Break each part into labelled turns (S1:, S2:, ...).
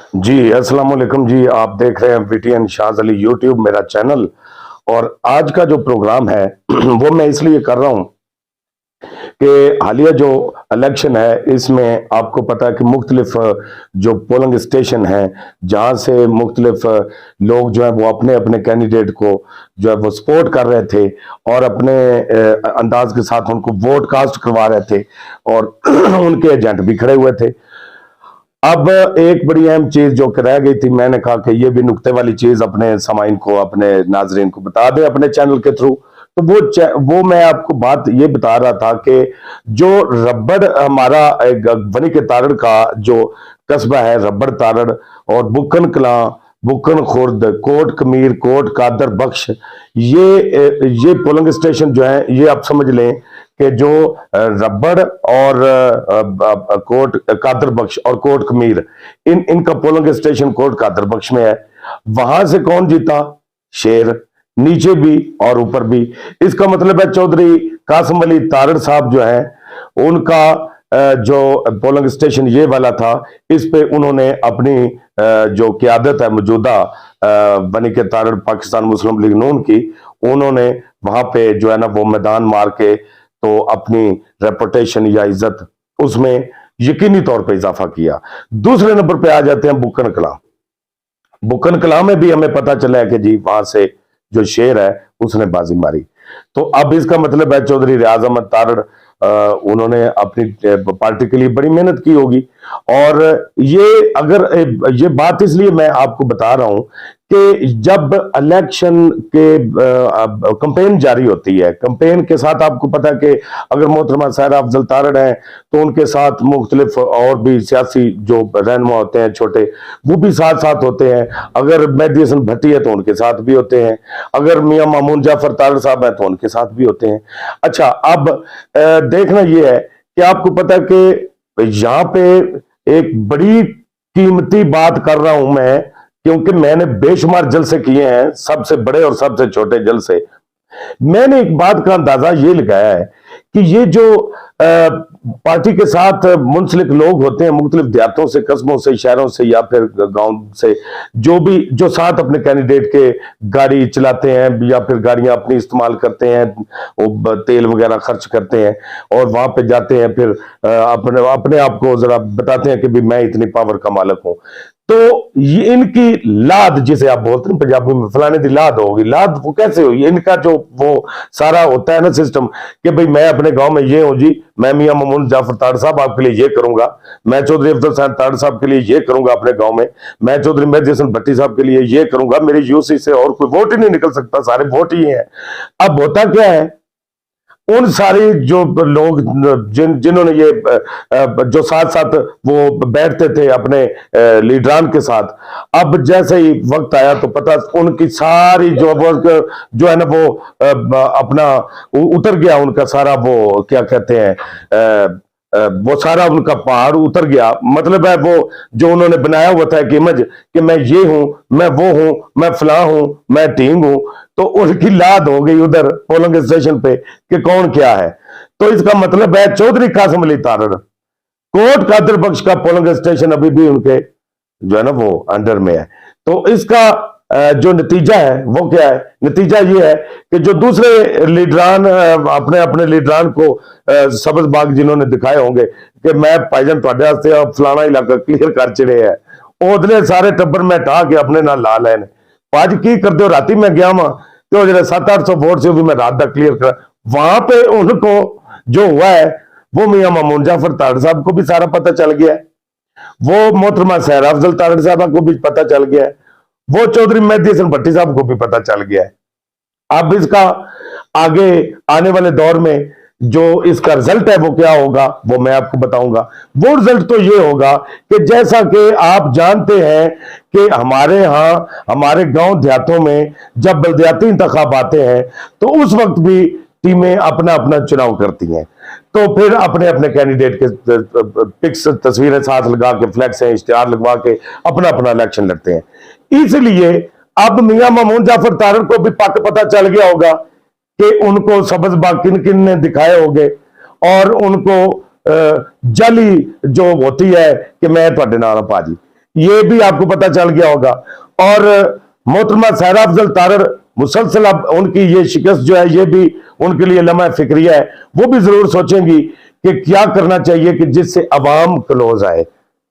S1: जी, अस्सलाम वालेकुम जी। आप देख रहे हैं वीटीएन शाज़ अली यूट्यूब मेरा चैनल। और आज का जो प्रोग्राम है वो मैं इसलिए कर रहा हूँ कि हालिया जो इलेक्शन है इसमें आपको पता है कि मुख्तलिफ जो पोलिंग स्टेशन हैं जहाँ से मुख्तलिफ लोग जो है वो अपने अपने कैंडिडेट को जो है वो सपोर्ट कर रहे थे और अपने अंदाज के साथ उनको वोट कास्ट करवा रहे थे और उनके एजेंट भी खड़े हुए थे। अब एक बड़ी अहम चीज जो कि रह गई थी, मैंने कहा कि ये भी नुक्ते वाली चीज अपने सामाइन को, अपने नाजरीन को बता दें अपने चैनल के थ्रू। तो वो मैं आपको बात ये बता रहा था कि जो रबड़ हमारा बनी के तारड़ का जो कस्बा है रबड़ तारड़ और बुकन कला, बुकन खुर्द, कोट कमीर, कोट कादर बख्श, ये पोलिंग स्टेशन जो है ये आप समझ लें कि जो रबड़ और कोट कादर बख्श और कोट कमीर, इनका पोलिंग स्टेशन कोट कादर बख्श में है। वहां से कौन जीता? शेर, नीचे भी और ऊपर भी। इसका मतलब है चौधरी कासिम अली तारड़ साहब जो है उनका जो पोलिंग स्टेशन ये वाला था, इस पे उन्होंने अपनी जो क़यादत है मौजूदा बनी के तारड़ पाकिस्तान मुस्लिम लीग नून की, उन्होंने वहां पे जो है ना वो मैदान मार के तो अपनी रेपुटेशन या इज्जत उसमें यकीनी तौर पे इजाफा किया। दूसरे नंबर पे आ जाते हैं बुकन कला। बुकन कला में भी हमें पता चला है कि जी वहां से जो शेर है उसने बाजी मारी। तो अब इसका मतलब है चौधरी रियाज अहमद तारड़ उन्होंने अपनी पार्टी के लिए बड़ी मेहनत की होगी। और ये अगर ये बात इसलिए मैं आपको बता रहा हूं कि जब इलेक्शन के कंपेन जारी होती है, कंपेन के साथ आपको पता है कि अगर मोहतरमा सायरा अफजल तारड़ हैं तो उनके साथ मुख्तलिफ और भी सियासी जो रहनुमा होते हैं छोटे, वो भी साथ साथ होते हैं। अगर मेहदी हसन भट्टी है तो उनके साथ भी होते हैं, अगर मियां मामून जाफर तारड़ साहब है तो उनके साथ भी होते हैं। अच्छा, अब देखना यह है कि आपको पता है कि यहां पे एक बड़ी कीमती बात कर रहा हूं मैं, क्योंकि मैंने बेशुमार जलसे किए हैं, सबसे बड़े और सबसे छोटे जलसे। मैंने एक बात का अंदाजा ये लगाया है कि ये जो पार्टी के साथ मुंसलिक लोग होते हैं मुख्तलिफ देहातों से, कस्बों से, शहरों से या फिर गांव से, जो भी जो साथ अपने कैंडिडेट के गाड़ी चलाते हैं या फिर गाड़ियां अपनी इस्तेमाल करते हैं, वो तेल वगैरह खर्च करते हैं और वहां पे जाते हैं, फिर अपने अपने आप को जरा बताते हैं कि भी मैं इतनी पावर का मालिक हूं। तो ये इनकी लाद, जिसे आप बोलते हैं पंजाबी में फलाने दी लाद होगी, लाद वो कैसे हुई? इनका जो वो सारा होता है ना सिस्टम कि भाई मैं अपने गांव में ये हूं जी, मैं मियां मामून जाफर तारड़ साहब आपके लिए ये करूंगा, मैं चौधरी अफजल हुसैन तारड़ साहब के लिए ये करूंगा अपने गांव में, मैं चौधरी मेहदी हसन भट्टी साहब के लिए ये करूंगा, मेरी यूसी से और कोई वोट ही नहीं निकल सकता, सारे वोट ही हैं। अब होता क्या है, उन सारे जो लोग जिन्होंने ये जो साथ साथ वो बैठते थे अपने लीडरान के साथ, अब जैसे ही वक्त आया तो पता उनकी सारी जो है ना वो अपना उतर गया, उनका सारा वो क्या कहते हैं वो सारा उनका पहाड़ उतर गया। मतलब है वो जो उन्होंने बनाया हुआ था कि इमेज कि मैं ये हूं, मैं वो हूं, मैं फलां हूं, मैं टींग हूं, तो उनकी लाद हो गई उधर पोलिंग स्टेशन पे कि कौन क्या है। तो इसका मतलब है चौधरी कासिम अली तारड़, कोट कादर बख्श का पोलिंग स्टेशन अभी भी उनके जो है ना वो अंडर में है। तो इसका जो नतीजा है वो क्या है? नतीजा ये है कि जो दूसरे लीडरान अपने अपने लीडरान को सब्ज बाग जिन्होंने दिखाए होंगे कि मैं भाईजान तुहाडे वास्ते फलाना इलाका क्लियर कर चढ़े है, ओदले सारे टब्बर मैं ढा के अपने नाल ला लैन। आज की करते हो, राती मैं गया वहां तो जो 700-800 वोट से भी मैं रात तक क्लियर कर, वहां पे उनको जो हुआ है वो मियां मामून जाफर तारड़ साहब को भी सारा पता चल गया है, वो मोहतरमा सायरा अफजल तारड़ साहब को भी पता चल गया है, वो चौधरी मेहदी हसन भट्टी साहब को भी पता चल गया है। अब इसका आगे आने वाले दौर में जो इसका रिजल्ट है वो क्या होगा वो मैं आपको बताऊंगा। वो रिजल्ट तो ये होगा कि जैसा कि आप जानते हैं कि हमारे यहाँ हमारे गांव देहातों में जब बलदियाती इंतखाब आते हैं तो उस वक्त भी टीमें अपना अपना चुनाव करती हैं, तो फिर अपने अपने कैंडिडेट के पिक्स तस्वीरें साथ लगा के, फ्लैक्स हैं, इश्तिहार लगवा के अपना अपना इलेक्शन लड़ते हैं। इसलिए अब मियां मामून जाफर तारड़ को भी पक पता चल गया होगा कि उनको सब्ज बाग किन किन ने दिखाए होंगे और उनको जाली जो होती है कि मैं तुहाडे नाल पाजी, ये भी आपको पता चल गया होगा। और मोहतरमा सहरा अफजल तारड़ मुसलसल अब उनकी ये शिकस्त जो है ये भी उनके लिए लम्हा फिक्रिया है। वो भी जरूर सोचेंगी कि क्या करना चाहिए कि जिससे अवाम क्लोज आए,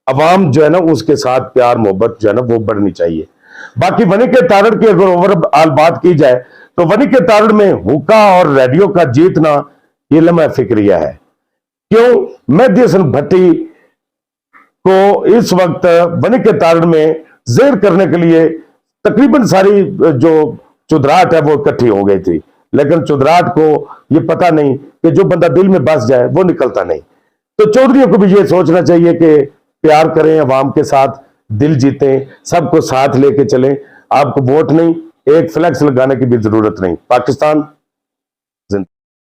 S1: अवाम जो है ना उसके साथ प्यार मोहब्बत जो है ना वो बढ़नी चाहिए। बाकी वनी के तारड़ की अगर ओवरऑल बात की जाए तो वनी के तारड़ में हुक्का और रेडियो का जीतना ये लम्हा फिक्रिया है। क्यों? मेहदी हसन भट्टी को इस वक्त वनी के तारड़ में जेर करने के लिए तकरीबन सारी जो चुदराहट है वो इकट्ठी हो गई थी, लेकिन चुदराहट को ये पता नहीं कि जो बंदा दिल में बस जाए वो निकलता नहीं। तो चौधरियों को भी ये सोचना चाहिए कि प्यार करें अवाम के साथ, दिल जीतें, सबको साथ लेके चलें। आपको वोट नहीं, एक फ्लैक्स लगाने की भी जरूरत नहीं। पाकिस्तान